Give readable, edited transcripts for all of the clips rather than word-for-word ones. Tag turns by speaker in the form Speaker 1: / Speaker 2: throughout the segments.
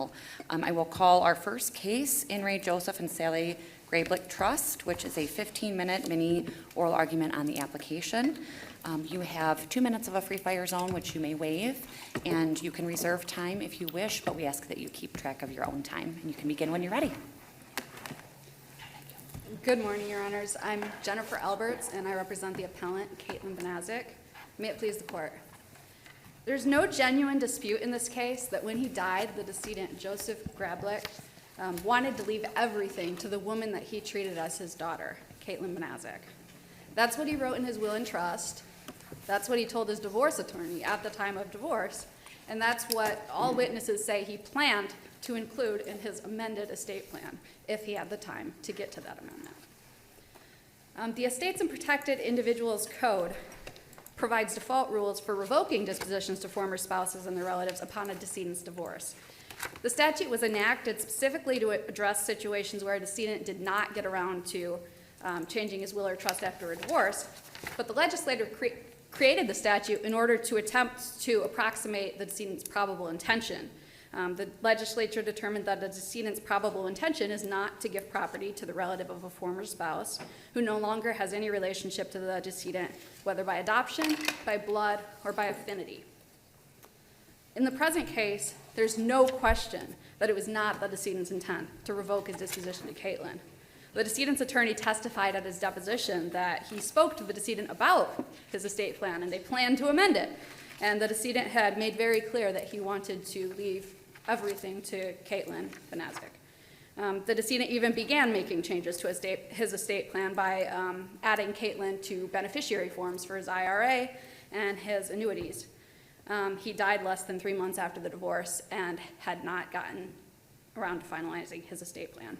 Speaker 1: panel. I will call our first case, In re Joseph and Sally Grablick Trust, which is a 15-minute mini oral argument on the application. You have 2 minutes of a free fire zone, which you may waive, and you can reserve time if you wish, but we ask that you keep track of your own time, and you can begin when you're ready.
Speaker 2: Good morning, Your Honors. I'm Jennifer Alberts, and I represent the appellant, Caitlin Benazik. May it please the court. There's no genuine dispute in this case that when he died, the decedent, Joseph Grablick, wanted to leave everything to the woman that he treated as his daughter, Caitlin Benazik. That's what he wrote in his will and trust. That's what he told his divorce attorney at the time of divorce. And that's what all witnesses say he planned to include in his amended estate plan, if he had the time to get to that amendment. The Estates and Protected Individuals Code provides default rules for revoking dispositions to former spouses and their relatives upon a decedent's divorce. The statute was enacted specifically to address situations where a decedent did not get around to changing his will or trust after a divorce, but the legislator created the statute in order to attempt to approximate the decedent's probable intention. The legislature determined that the decedent's probable intention is not to give property to the relative of a former spouse who no longer has any relationship to the decedent, whether by adoption, by blood, or by affinity. In the present case, there's no question that it was not the decedent's intent to revoke his disposition to Caitlin. The decedent's attorney testified at his deposition that he spoke to the decedent about his estate plan, and they planned to amend it. And the decedent had made very clear that he wanted to leave everything to Caitlin Benazik. The decedent even began making changes to his estate plan by adding Caitlin to beneficiary forms for his IRA and his annuities. He died less than 3 months after the divorce and had not gotten around to finalizing his estate plan.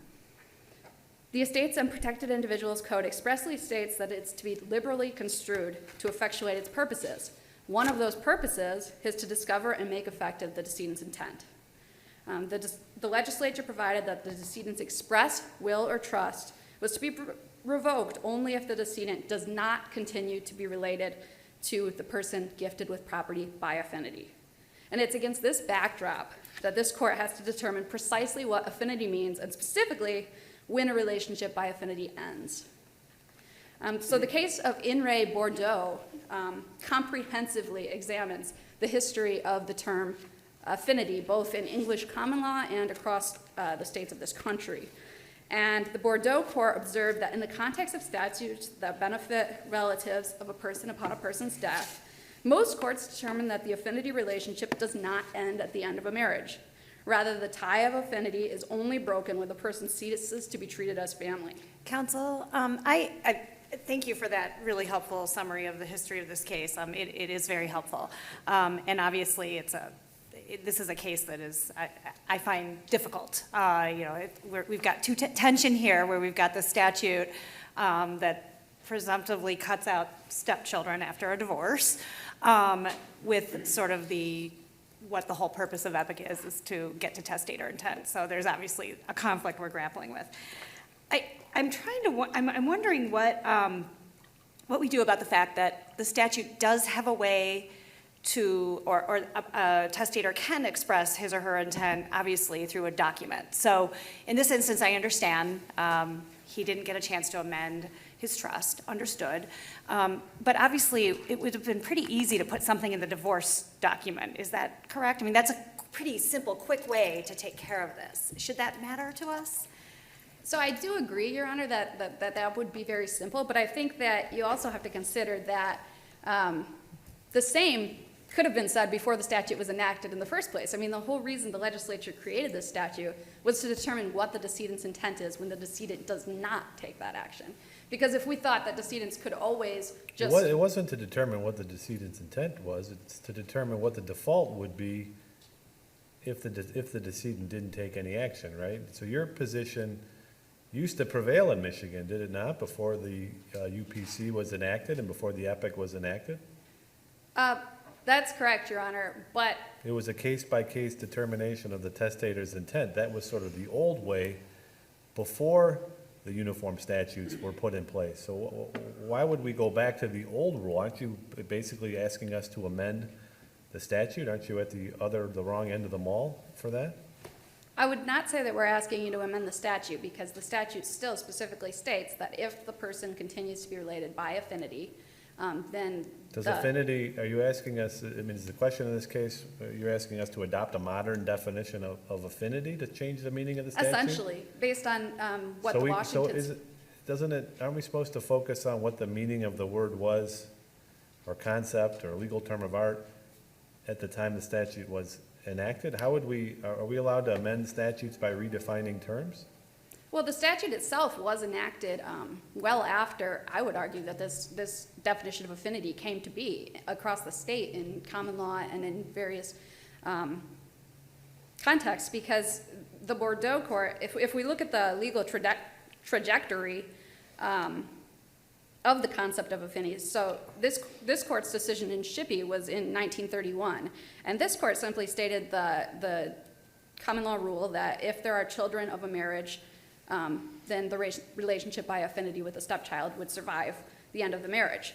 Speaker 2: The Estates and Protected Individuals Code expressly states that it's to be liberally construed to effectuate its purposes. One of those purposes is to discover and make effective the decedent's intent. The legislature provided that the decedent's express will or trust was to be revoked only if the decedent does not continue to be related to the person gifted with property by affinity. And it's against this backdrop that this court has to determine precisely what affinity means, and specifically when a relationship by affinity ends. So the case of In re Bordeaux comprehensively examines the history of the term affinity, both in English common law and across the states of this country. And the Bordeaux court observed that in the context of statutes that benefit relatives of a person upon a person's death, most courts determine that the affinity relationship does not end at the end of a marriage. Rather, the tie of affinity is only broken when the person ceases to be treated as family.
Speaker 3: Counsel, I thank you for that really helpful summary of the history of this case. It is very helpful. And obviously, this is a case that is, I find difficult. We've got tension here where we've got the statute that presumptively cuts out stepchildren after a divorce with sort of what the whole purpose of EPIC is to get to testator intent. So there's obviously a conflict we're grappling with. I'm wondering what we do about the fact that the statute does have a way to, or a testator can express his or her intent, obviously, through a document. So in this instance, I understand he didn't get a chance to amend his trust, understood. But obviously, it would have been pretty easy to put something in the divorce document. Is that correct? I mean, that's a pretty simple, quick way to take care of this. Should that matter to us?
Speaker 2: So I do agree, Your Honor, that would be very simple, but I think that you also have to consider that the same could have been said before the statute was enacted in the first place. I mean, the whole reason the legislature created this statute was to determine what the decedent's intent is when the decedent does not take that action. Because if we thought that decedents could always just...
Speaker 4: It wasn't to determine what the decedent's intent was, it's to determine what the default would be if the decedent didn't take any action, right? So your position used to prevail in Michigan, did it not, before the UPC was enacted and before the EPIC was enacted?
Speaker 2: That's correct, Your Honor, but...
Speaker 4: It was a case-by-case determination of the testator's intent. That was sort of the old way before the uniform statutes were put in place. So why would we go back to the old rule? Aren't you basically asking us to amend the statute? Aren't you at the wrong end of the mall for that?
Speaker 2: I would not say that we're asking you to amend the statute, because the statute still specifically states that if the person continues to be related by affinity, then
Speaker 4: Does
Speaker 2: the-
Speaker 4: affinity, are you asking us, I mean, is the question in this case, you're asking us to adopt a modern definition of affinity to change the meaning of the statute?
Speaker 2: essentially, based on what
Speaker 4: So
Speaker 2: the
Speaker 4: we-
Speaker 2: Washington.
Speaker 4: So is it, doesn't it, aren't we supposed to focus on what the meaning of the word was, or concept, or legal term of art at the time the statute was enacted? How would we, are we allowed to amend statutes by redefining terms?
Speaker 2: Well, the statute itself was enacted well after, I would argue, that this definition of affinity came to be across the state in common law and in various contexts, because the Bordeaux court, if we look at the legal trajectory of the concept of affinity, so this court's decision in Shippey was in 1931, and this court simply stated the common law rule that if there are children of a marriage, then the relationship by affinity with the stepchild would survive the end of the marriage.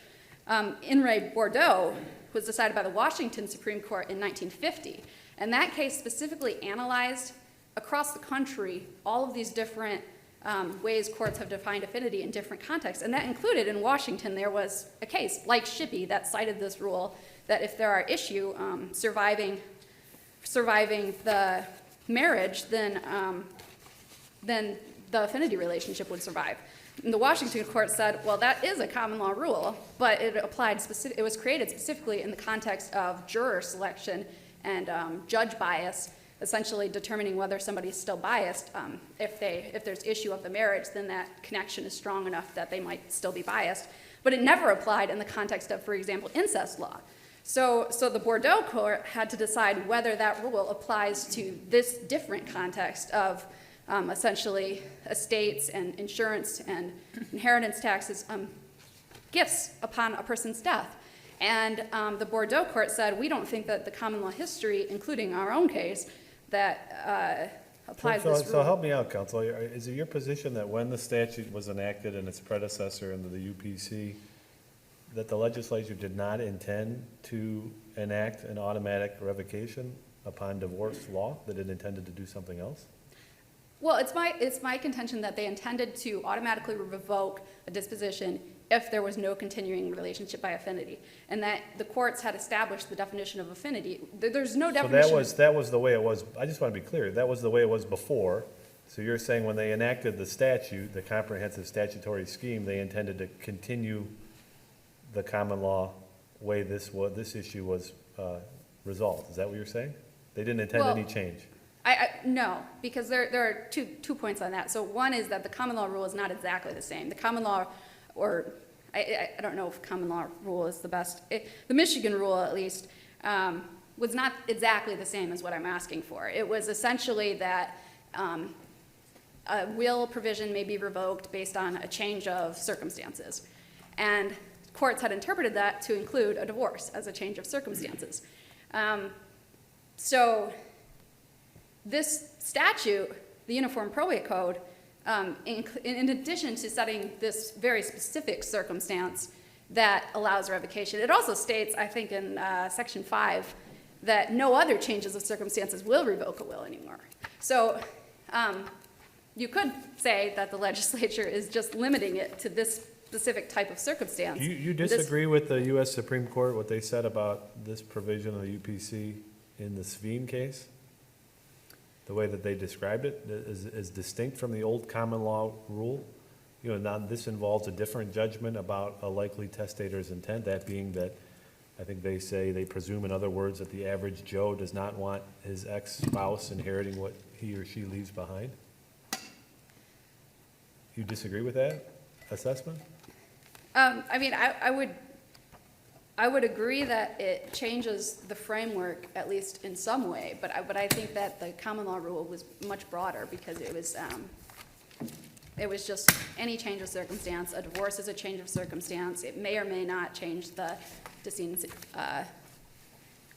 Speaker 2: In re Bordeaux was decided by the Washington Supreme Court in 1950, and that case specifically analyzed across the country all of these different ways courts have defined affinity in different contexts, and that included in Washington there was a case like Shippey that cited this rule that if there are issue surviving the marriage, then the affinity relationship would survive. And the Washington court said, well, that is a common law rule, but it applied it was created specifically in the context of juror selection and judge bias, essentially determining whether somebody's still biased. If there's issue of the marriage, then that connection is strong enough that they might still be biased. But it never applied in the context of, for example, incest law. So the Bordeaux court had to decide whether that rule applies to this different context of essentially estates and insurance and inheritance taxes, gifts upon a person's death. And the Bordeaux court said, we don't think that the common law history, including our own case, that applies this rule.
Speaker 4: So help me out, counsel. Is it your position that when the statute was enacted and its predecessor under the UPC, that the legislature did not intend to enact an automatic revocation upon divorce law, that it intended to do something else?
Speaker 2: Well, it's my contention that they intended to automatically revoke a disposition if there was no continuing relationship by affinity, and that the courts had established the definition of affinity. There's no definition.
Speaker 4: So that was the way it was, I just want to be clear, that was the way it was before. So you're saying when they enacted the statute, the comprehensive statutory scheme, they intended to continue the common law way this issue was resolved. Is that what you're saying? They didn't intend any change?
Speaker 2: No, because there are two points on that. So one is that the common law rule is not exactly the same. The common law, or I don't know if common law rule is the best. The Michigan rule, at least, was not exactly the same as what I'm asking for. It was essentially that a will provision may be revoked based on a change of circumstances. And courts had interpreted that to include a divorce as a change of circumstances. So this statute, the Uniform Probate Code, in addition to setting this very specific circumstance that allows revocation, it also states, I think in Section 5, that no other changes of circumstances will revoke a will anymore. So you could say that the legislature is just limiting it to this specific type of circumstance.
Speaker 4: You disagree with the U.S. Supreme Court, what they said about this provision of the UPC in the Sveen case? The way that they described it is distinct from the old common law rule? You know, now this involves a different judgment about a likely testator's intent, that being that I think they say, they presume in other words, that the average Joe does not want his ex-spouse inheriting what he or she leaves behind? You disagree with that assessment?
Speaker 2: I mean, I would agree that it changes the framework, at least in some way, but I think that the common law rule was much broader because it was just any change of circumstance. A divorce is a change of circumstance. It may or may not change the decedent's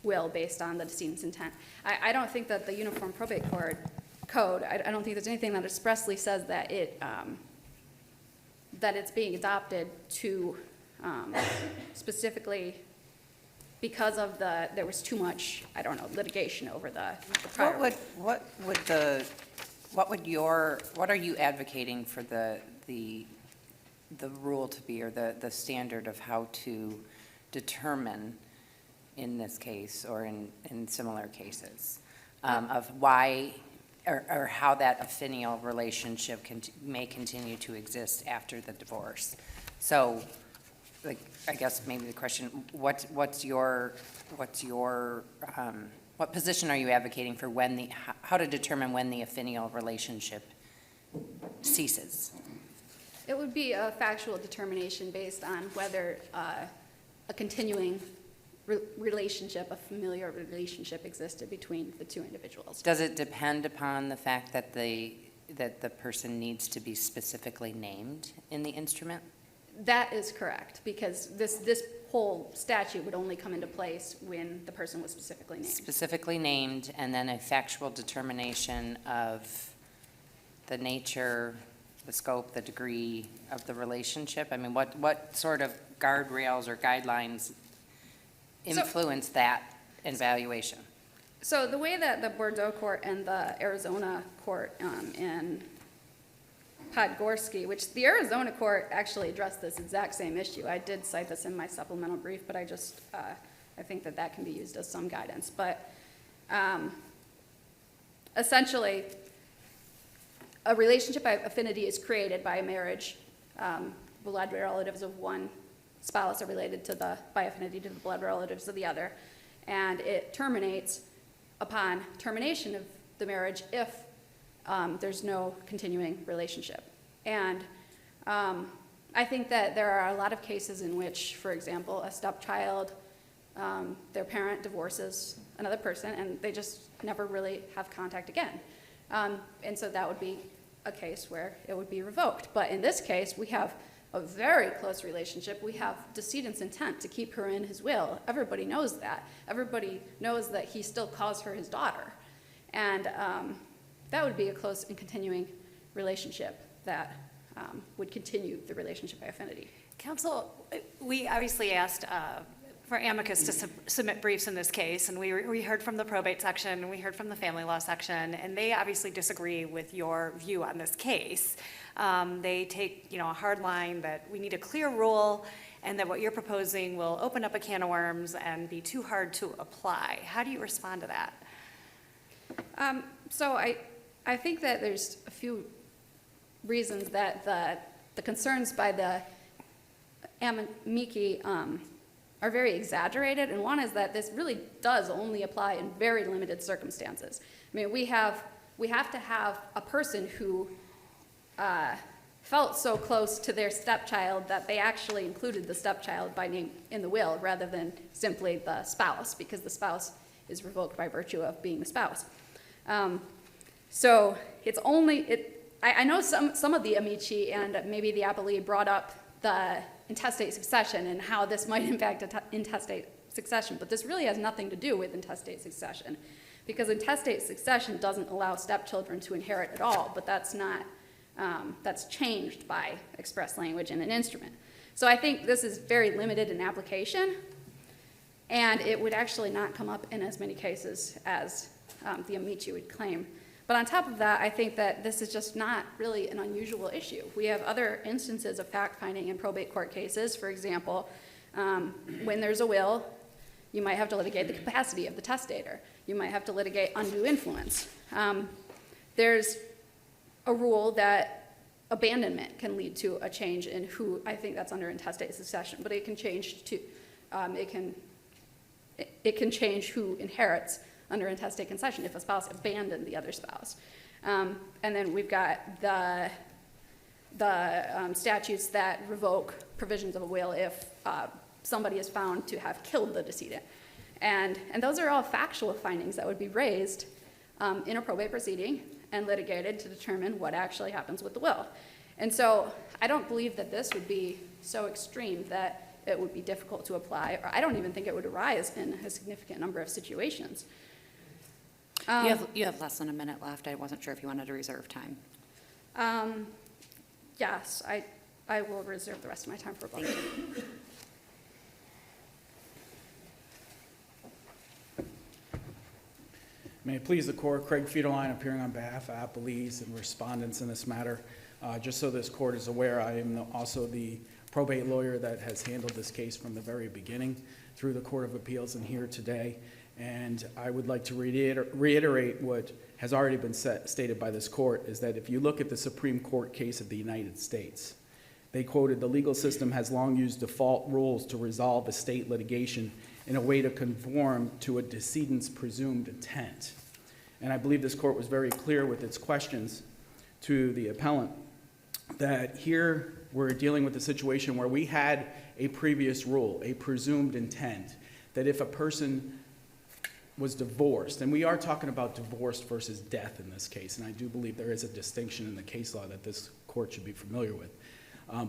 Speaker 2: will based on the decedent's intent. I don't think that the Uniform Probate Code, I don't think there's anything that expressly says that that it's being adopted to specifically because of there was too much, I don't know, litigation over the prior.
Speaker 5: What would the what are you advocating for the rule to be, or the standard of how to determine in this case or in similar cases, of why or how that affinal relationship may continue to exist after the divorce? So, like, I guess maybe the question, what position are you advocating for how to determine when the affinal relationship ceases?
Speaker 2: It would be a factual determination based on whether a continuing relationship, a familiar relationship existed between the two individuals.
Speaker 5: Does it depend upon the fact that the person needs to be specifically named in the instrument?
Speaker 2: That is correct, because this whole statute would only come into place when the person was specifically named.
Speaker 5: Specifically named, and then a factual determination of the nature, the scope, the degree of the relationship? I mean, what sort of guardrails or guidelines influence that evaluation?
Speaker 2: So the way that the Bordeaux court and the Arizona court in Podgorski, which the Arizona court actually addressed this exact same issue. I did cite this in my supplemental brief, but I think that can be used as some guidance. But essentially, a relationship by affinity is created by a marriage. Blood relatives of one spouse are related by affinity to the blood relatives of the other. And it terminates upon termination of the marriage if there's no continuing relationship. And I think that there are a lot of cases in which, for example, a stepchild, their parent divorces another person and they just never really have contact again. And so that would be a case where it would be revoked. But in this case, we have a very close relationship. We have decedent's intent to keep her in his will. Everybody knows that. Everybody knows that he still calls her his daughter. And that would be a close and continuing relationship that would continue the relationship by affinity.
Speaker 3: Counsel, we obviously asked for amicus to submit briefs in this case, and we heard from the probate section, and we heard from the family law section, and they obviously disagree with your view on this case. They take, a hard line that we need a clear rule, and that what you're proposing will open up a can of worms and be too hard to apply. How do you respond to that?
Speaker 2: So I think that there's a few reasons that the concerns by the amici are very exaggerated, and one is that this really does only apply in very limited circumstances. I mean, we have to have a person who felt so close to their stepchild that they actually included the stepchild by name in the will rather than simply the spouse, because the spouse is revoked by virtue of being the spouse. So it's I know some of the amici and maybe the appellee brought up the intestate succession and how this might impact intestate succession, but this really has nothing to do with intestate succession, because intestate succession doesn't allow stepchildren to inherit at all, but that's changed by express language in an instrument. So I think this is very limited in application, and it would actually not come up in as many cases as the amici would claim. But on top of that, I think that this is just not really an unusual issue. We have other instances of fact-finding in probate court cases. For example, when there's a will, you might have to litigate the capacity of the testator. You might have to litigate undue influence. There's a rule that abandonment can lead to a change in who, I think that's under intestate succession, but it can change to, it can change who inherits under intestate succession if a spouse abandoned the other spouse. And then we've got the statutes that revoke provisions of a will if somebody is found to have killed the decedent. And those are all factual findings that would be raised in a probate proceeding and litigated to determine what actually happens with the will. And so I don't believe that this would be so extreme that it would be difficult to apply, or I don't even think it would arise in a significant number of situations.
Speaker 1: You have less than a minute left. I wasn't sure if you wanted to reserve time.
Speaker 2: Yes, I will reserve the rest of my time for both.
Speaker 1: Thank you.
Speaker 6: May it please the court, Craig Federline appearing on behalf of Appellees and Respondents in this matter. Just so this court is aware, I am also the probate lawyer that has handled this case from the very beginning through the Court of Appeals and here today. And I would like to reiterate what has already been stated by this court, is that if you look at the Supreme Court case of the United States, they quoted, "The legal system has long used default rules to resolve estate litigation in a way to conform to a decedent's presumed intent." And I believe this court was very clear with its questions to the appellant that here we're dealing with a situation where we had a previous rule, a presumed intent, that if a person was divorced, and we are talking about divorce versus death in this case, and I do believe there is a distinction in the case law that this court should be familiar with.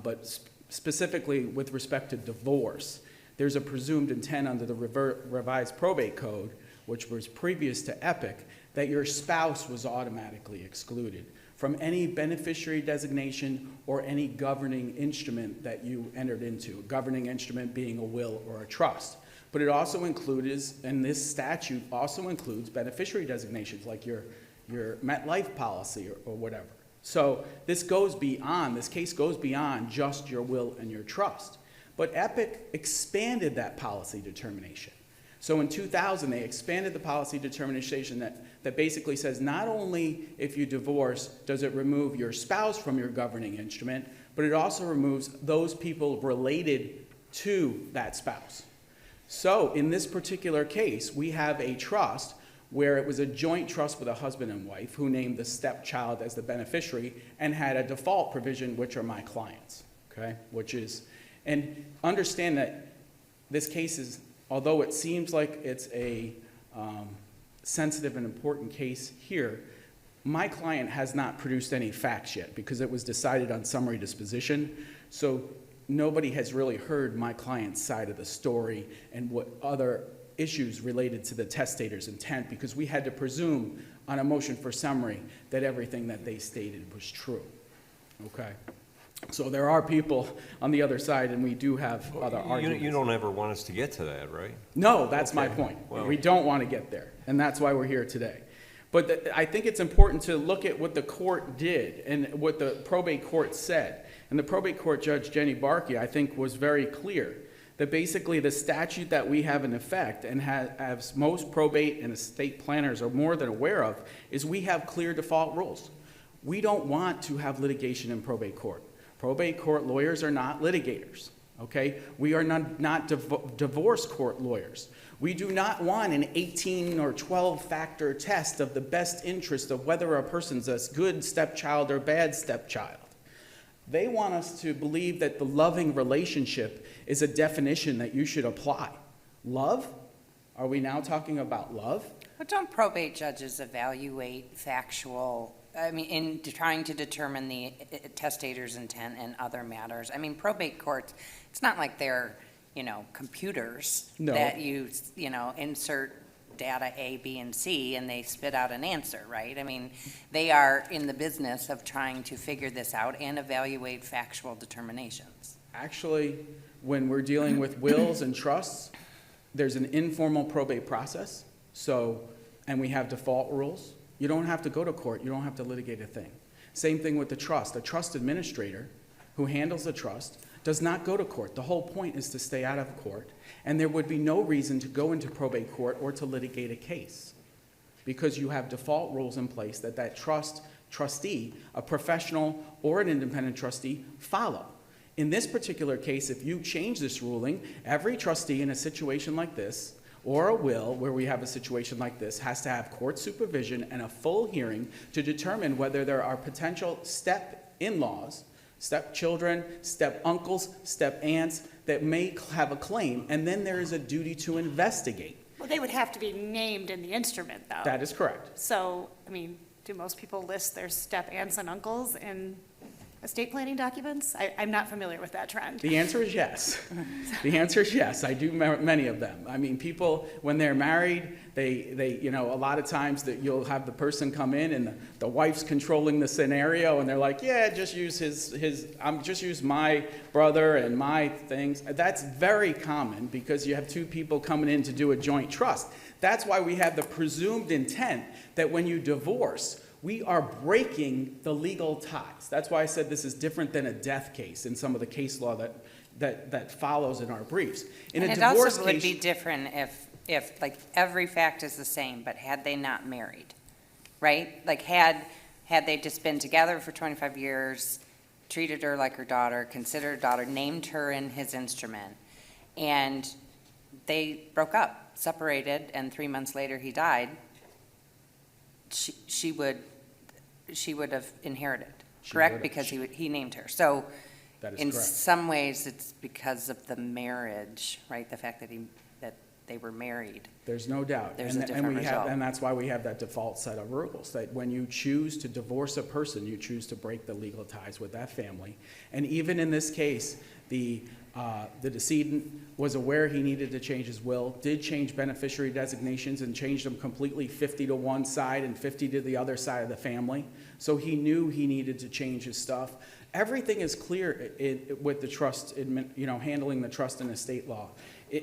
Speaker 6: But specifically with respect to divorce, there's a presumed intent under the revised probate code, which was previous to Epic, that your spouse was automatically excluded from any beneficiary designation or any governing instrument that you entered into, a governing instrument being a will or a trust. But it also includes, and this statute also includes beneficiary designations like your MetLife policy or whatever. So this case goes beyond just your will and your trust. But Epic expanded that policy determination. So in 2000, they expanded the policy determination that basically says not only if you divorce does it remove your spouse from your governing instrument, but it also removes those people related to that spouse. So in this particular case, we have a trust where it was a joint trust with a husband and wife who named the stepchild as the beneficiary and had a default provision, which are my clients, okay? And understand that this case is, although it seems like it's a sensitive and important case here, my client has not produced any facts yet because it was decided on summary disposition. So nobody has really heard my client's side of the story and what other issues related to the testator's intent, because we had to presume on a motion for summary that everything that they stated was true, okay? So there are people on the other side, and we do have other arguments.
Speaker 7: You don't ever want us to get to that, right?
Speaker 6: No, that's my
Speaker 7: Okay,
Speaker 6: point.
Speaker 7: well-
Speaker 6: We don't want to get there, and that's why we're here today. But I think it's important to look at what the court did and what the probate court said. And the probate court judge, Jenny Barkey, I think was very clear that basically the statute that we have in effect, and as most probate and estate planners are more than aware of, is we have clear default rules. We don't want to have litigation in probate court. Probate court lawyers are not litigators, okay? We are not divorce court lawyers. We do not want an 18 or 12 factor test of the best interest of whether a person's a good stepchild or bad stepchild. They want us to believe that the loving relationship is a definition that you should apply. Love? Are we now talking about love?
Speaker 5: But don't probate judges evaluate in trying to determine the testator's intent and other matters? I mean, probate courts, it's not like they're, computers
Speaker 6: No.
Speaker 5: that you insert data A, B, and C, and they spit out an answer, right? I mean, they are in the business of trying to figure this out and evaluate factual determinations.
Speaker 6: Actually, when we're dealing with wills and trusts, there's an informal probate process. And we have default rules. You don't have to go to court. You don't have to litigate a thing. Same thing with the trust. The trust administrator who handles the trust does not go to court. The whole point is to stay out of court. And there would be no reason to go into probate court or to litigate a case because you have default rules in place that trustee, a professional or an independent trustee, follow. In this particular case, if you change this ruling, every trustee in a situation like this or a will where we have a situation like this has to have court supervision and a full hearing to determine whether there are potential step-in-laws, step-children, step-uncles, step-aunts that may have a claim, and then there is a duty to investigate.
Speaker 3: Well, they would have to be named in the instrument, though.
Speaker 6: That is correct.
Speaker 3: So, do most people list their step aunts and uncles in estate planning documents? I'm not familiar with that trend.
Speaker 6: The answer is yes. The answer is yes. I do many of them. I mean, people, when they're married, they you know, a lot of times that you'll have the person come in and the wife's controlling the scenario and they're like, yeah, just use just use my brother and my things. That's very common because you have two people coming in to do a joint trust. That's why we have the presumed intent that when you divorce, we are breaking the legal ties. That's why I said this is different than a death case in some of the case law that follows in our briefs. In
Speaker 5: And
Speaker 6: a
Speaker 5: it
Speaker 6: divorce
Speaker 5: also would
Speaker 6: case,
Speaker 5: be different if like every fact is the same, but had they not married, right? Like had they just been together for 25 years, treated her like her daughter, considered her daughter, named her in his instrument, and they broke up, separated, and 3 months later he died, she would have inherited,
Speaker 6: She
Speaker 5: correct?
Speaker 6: would have.
Speaker 5: Because he named her. So
Speaker 6: that is
Speaker 5: in
Speaker 6: correct.
Speaker 5: some ways, it's because of the marriage, right? The fact that they were married.
Speaker 6: There's no doubt.
Speaker 5: There's
Speaker 6: And-
Speaker 5: a different
Speaker 6: and we have,
Speaker 5: result.
Speaker 6: and that's why we have that default set of rules, that when you choose to divorce a person, you choose to break the legal ties with that family. And even in this case, the decedent was aware he needed to change his will, did change beneficiary designations and changed them completely 50 to one side and 50 to the other side of the family. So he knew he needed to change his stuff. Everything is clear with the trust, you know, handling the trust and estate law.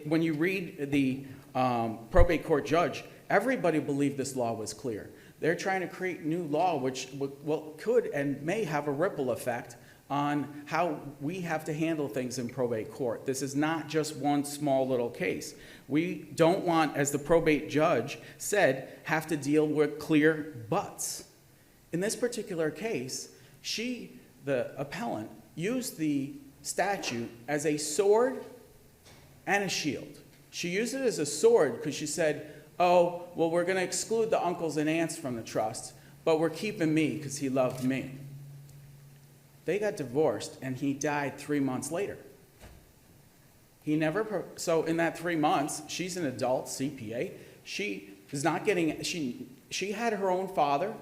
Speaker 6: When you read the probate court judge, everybody believed this law was clear. They're trying to create new law, which could and may have a ripple effect on how we have to handle things in probate court. This is not just one small little case. We don't want, as the probate judge said, have to deal with clear buts. In this particular case, the appellant, used the statute as a sword and a shield. She used it as a sword because she said, oh, well, we're going to exclude the uncles and aunts from the trust, but we're keeping me because he loved me. They got divorced, and he died 3 months later. So in that 3 months, she's an adult CPA. She is not getting, she had her own father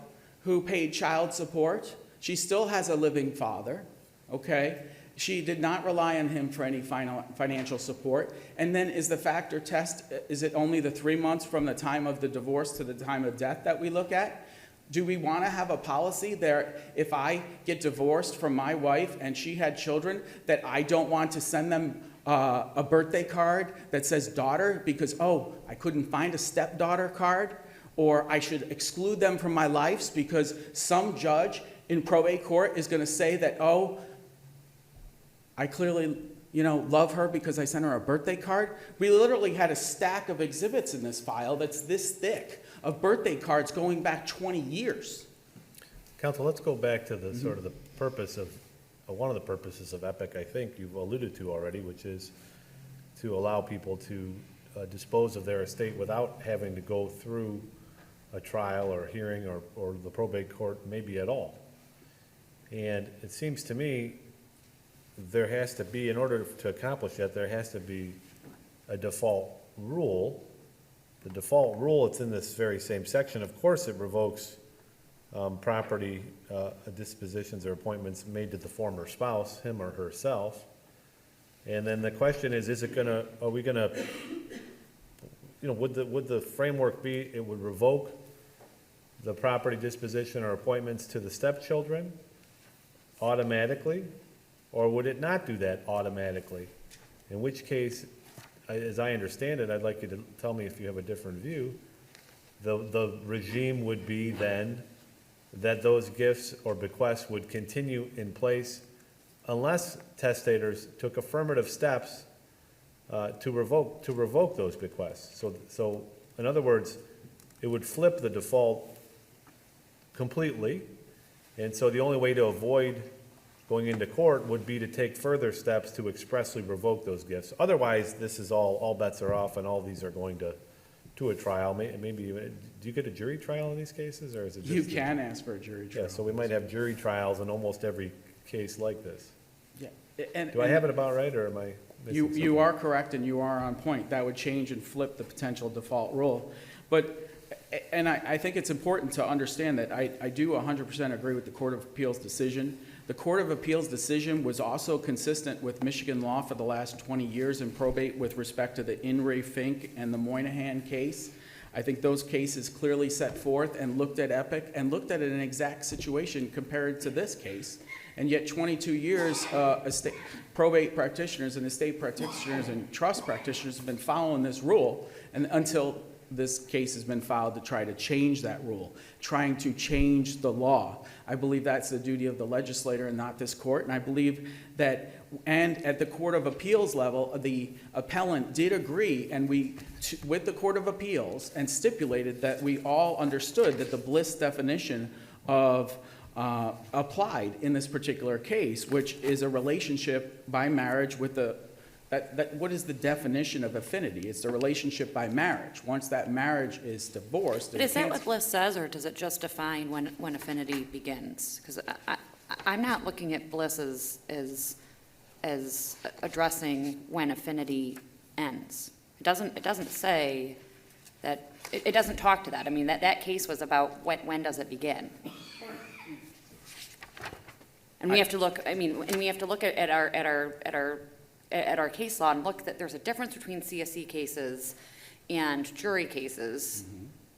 Speaker 6: who paid child support. She still has a living father, okay? She did not rely on him for any financial support. And then is the factor test, is it only the 3 months from the time of the divorce to the time of death that we look at? Do we want to have a policy there, if I get divorced from my wife and she had children, that I don't want to send them a birthday card that says daughter because, oh, I couldn't find a stepdaughter card? Or I should exclude them from my lives because some judge in probate court is going to say that, oh, I clearly, love her because I sent her a birthday card? We literally had a stack of exhibits in this file that's this thick of birthday cards going back 20 years.
Speaker 4: Counsel, let's go back to the sort of the purpose of, one of the purposes of EPIC, I think you've alluded to already, which is to allow people to dispose of their estate without having to go through a trial or a hearing or the probate court maybe at all. And it seems to me there has to be, in order to accomplish that, there has to be a default rule. The default rule, it's in this very same section. Of course, it revokes property dispositions or appointments made to the former spouse, him or herself. And then the question is it gonna, are we gonna, would the framework be, it would revoke the property disposition or appointments to the stepchildren automatically? Or would it not do that automatically? In which case, as I understand it, I'd like you to tell me if you have a different view. The regime would be then that those gifts or bequests would continue in place unless testators took affirmative steps to revoke those bequests. So in other words, it would flip the default completely. And so the only way to avoid going into court would be to take further steps to expressly revoke those gifts. Otherwise, this is all bets are off and all these are going to a trial. Maybe, do you get a jury trial in these cases, or is it just?
Speaker 6: You can ask for a jury trial.
Speaker 4: Yeah, so we might have jury trials in almost every case like this.
Speaker 6: Yeah.
Speaker 4: Do I have it about right, or am I missing something?
Speaker 6: You are correct and you are on point. That would change and flip the potential default rule. And I think it's important to understand that I do 100% agree with the Court of Appeals decision The Court of Appeals decision was also consistent with Michigan law for the last 20 years in probate with respect to the In re Fink and the Moynihan case. I think those cases clearly set forth and looked at Epic and looked at an exact situation compared to this case. And yet 22 years, probate practitioners and estate practitioners and trust practitioners have been following this rule, and until this case has been filed to try to change that rule, trying to change the law. I believe that's the duty of the legislator and not this court. And I believe that, and at the Court of Appeals level, the appellant did agree with the Court of Appeals and stipulated that we all understood that the Bliss definition of applied in this particular case, which is a relationship by marriage with what is the definition of affinity? It's the relationship by marriage. Once that marriage is divorced.
Speaker 1: But is that what Bliss says, or does it just define when affinity begins? Because I'm not looking at Bliss as addressing when affinity ends. It doesn't say that, it doesn't talk to that. I mean, that case was about when does it begin? And we have to look, at our case law and look that there's a difference between CSE cases and jury cases.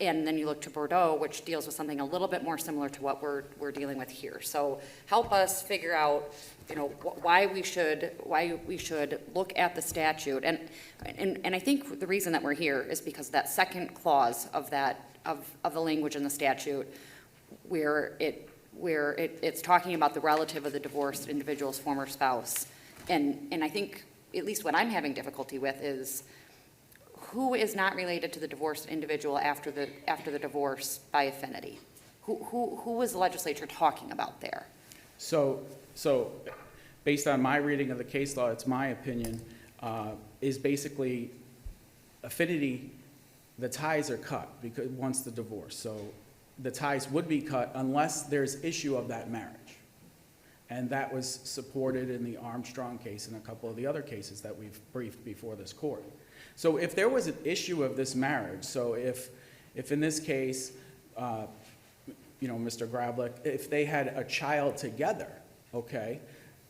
Speaker 1: And then you look to Bordeaux, which deals with something a little bit more similar to what we're dealing with here. So help us figure out, why we should look at the statute. And I think the reason that we're here is because that second clause of the language in the statute where it's talking about the relative of the divorced individual's former spouse. And I think, at least what I'm having difficulty with is who is not related to the divorced individual after the divorce by affinity? Who was the legislature talking about there?
Speaker 6: So based on my reading of the case law, it's my opinion, is basically affinity, the ties are cut because once the divorce. So the ties would be cut unless there's issue of that marriage. And that was supported in the Armstrong case and a couple of the other cases that we've briefed before this court. So if there was an issue of this marriage, so if in this case, Mr. Grablick, if they had a child together, okay,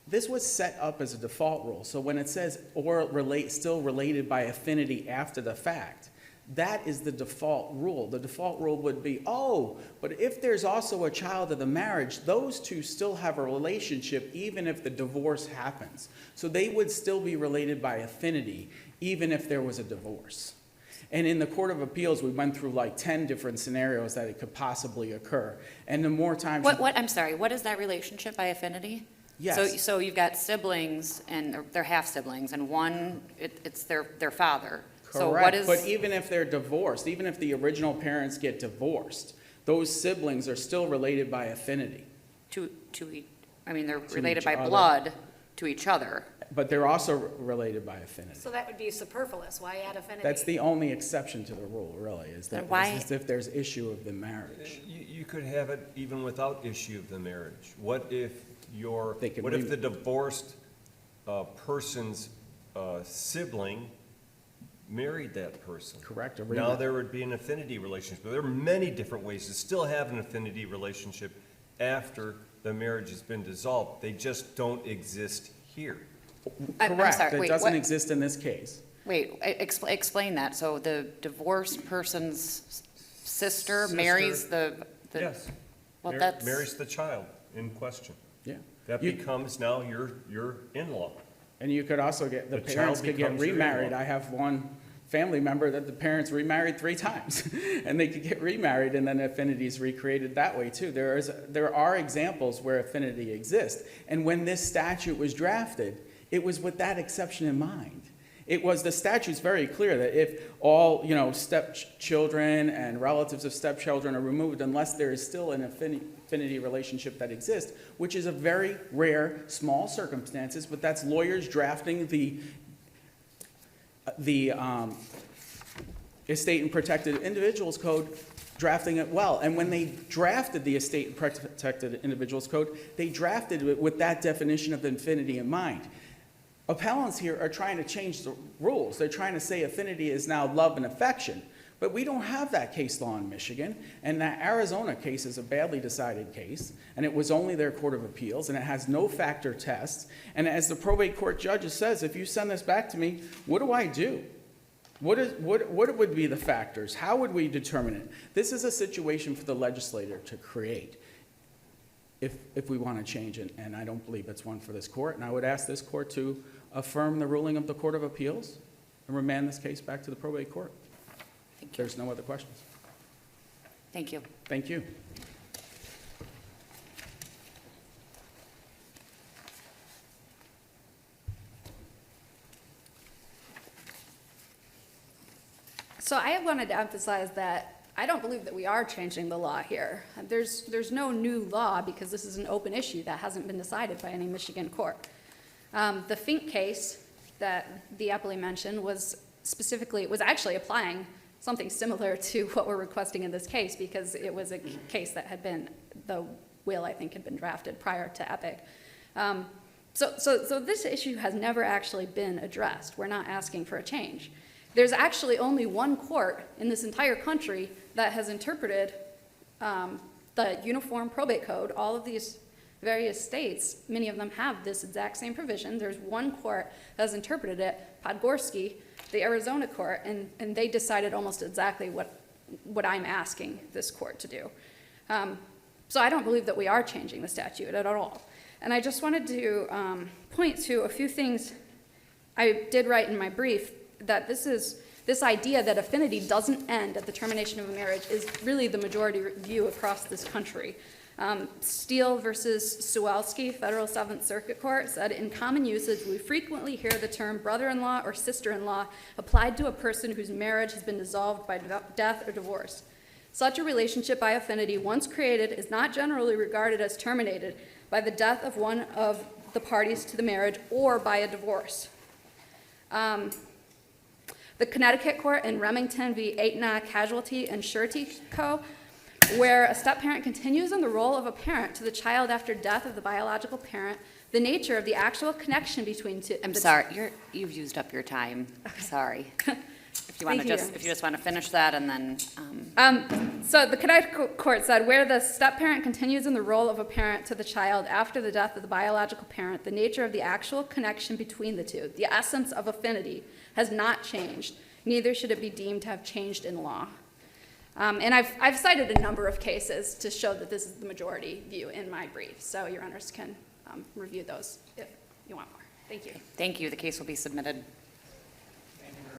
Speaker 6: this was set up as a default rule. So when it says or still related by affinity after the fact, that is the default rule. The default rule would be, but if there's also a child of the marriage, those two still have a relationship even if the divorce happens. So they would still be related by affinity even if there was a divorce. And in the Court of Appeals, we went through like 10 different scenarios that it could possibly occur. And the more times...
Speaker 1: I'm sorry, what is that relationship by affinity?
Speaker 6: Yes.
Speaker 1: So you've got siblings, and they're half-siblings, and one, it's their father. So what
Speaker 6: Correct,
Speaker 1: is...
Speaker 6: but even if they're divorced, even if the original parents get divorced, those siblings are still related by affinity.
Speaker 1: they're related
Speaker 6: each
Speaker 1: by
Speaker 6: other.
Speaker 1: blood to each other.
Speaker 6: But they're also related by affinity.
Speaker 3: So that would be superfluous. Why add affinity?
Speaker 6: That's the only exception to the rule, really, is that
Speaker 1: Why-
Speaker 6: it's if there's issue of the marriage.
Speaker 7: You could have it even without issue of the marriage. What if
Speaker 6: They
Speaker 7: what
Speaker 6: could
Speaker 7: if the divorced person's sibling married that person?
Speaker 6: Correct, a
Speaker 7: Now
Speaker 6: remarriage.
Speaker 7: there would be an affinity relationship. But there are many different ways to still have an affinity relationship after the marriage has been dissolved. They just don't exist here.
Speaker 1: I'm
Speaker 6: Correct,
Speaker 1: sorry,
Speaker 6: it
Speaker 1: wait,
Speaker 6: doesn't
Speaker 1: what-
Speaker 6: exist in this case.
Speaker 1: Wait, explain that. So the divorced person's sister
Speaker 7: Sister.
Speaker 1: marries the...
Speaker 7: Yes.
Speaker 1: Well,
Speaker 7: Mar-
Speaker 1: that's...
Speaker 7: Marries the child in question.
Speaker 6: Yeah.
Speaker 7: That
Speaker 6: You-
Speaker 7: becomes now your in-law.
Speaker 6: And you could also get, the
Speaker 7: The child
Speaker 6: parents could get
Speaker 7: becomes your
Speaker 6: remarried.
Speaker 7: in-law.
Speaker 6: I have one family member that the parents remarried 3 times. And they could get remarried and then affinity is recreated that way too. There are examples where affinity exists. And when this statute was drafted, it was with that exception in mind. The statute's very clear that if all, stepchildren and relatives of stepchildren are removed unless there is still an affinity relationship that exists, which is a very rare, small circumstances, but that's lawyers drafting the Estate and Protected Individuals Code, drafting it well. And when they drafted the Estate and Protected Individuals Code, they drafted it with that definition of affinity in mind. Appellants here are trying to change the rules. They're trying to say affinity is now love and affection. But we don't have that case law in Michigan, and that Arizona case is a badly decided case, and it was only their Court of Appeals, and it has no factor tests. And as the probate court judge says, if you send this back to me, what do I do? What would be the factors? How would we determine it? This is a situation for the legislator to create if we want to change it, and I don't believe it's one for this court. And I would ask this court to affirm the ruling of the Court of Appeals and remand this case back to the probate court.
Speaker 1: Thank you.
Speaker 6: There's no other questions.
Speaker 1: Thank you.
Speaker 6: Thank you.
Speaker 2: So I wanted to emphasize that I don't believe that we are changing the law here. There's no new law because this is an open issue that hasn't been decided by any Michigan court. The Fink case that the appellee mentioned was actually applying something similar to what we're requesting in this case because it was a case that had been, the will I think had been drafted prior to Epic. So this issue has never actually been addressed. We're not asking for a change. There's actually only one court in this entire country that has interpreted the Uniform Probate Code. All of these various states, many of them have this exact same provision. There's one court that has interpreted it, Podgorski, the Arizona court, and they decided almost exactly what I'm asking this court to do. So I don't believe that we are changing the statute at all. And I just wanted to point to a few things I did write in my brief, that this idea that affinity doesn't end at the termination of a marriage is really the majority view across this country. Steele versus Sewelski, Federal Seventh Circuit Court, said, in common usage, we frequently hear the term brother-in-law or sister-in-law applied to a person whose marriage has been dissolved by death or divorce. Such a relationship by affinity, once created, is not generally regarded as terminated by the death of one of the parties to the marriage or by a divorce. The Connecticut court in Remington v. Aetna Casualty and Surety Co., where a step-parent continues in the role of a parent to the child after death of the biological parent, the nature of the actual connection between two.
Speaker 1: I'm sorry, you've used up your time. Sorry. If you want to if you just want to finish that and then.
Speaker 2: So the Connecticut court said, where the step-parent continues in the role of a parent to the child after the death of the biological parent, the nature of the actual connection between the two, the essence of affinity, has not changed. Neither should it be deemed to have changed in law. And I've cited a number of cases to show that this is the majority view in my brief. So your honors can review those if you want more. Thank you.
Speaker 1: Thank you. The case will be submitted.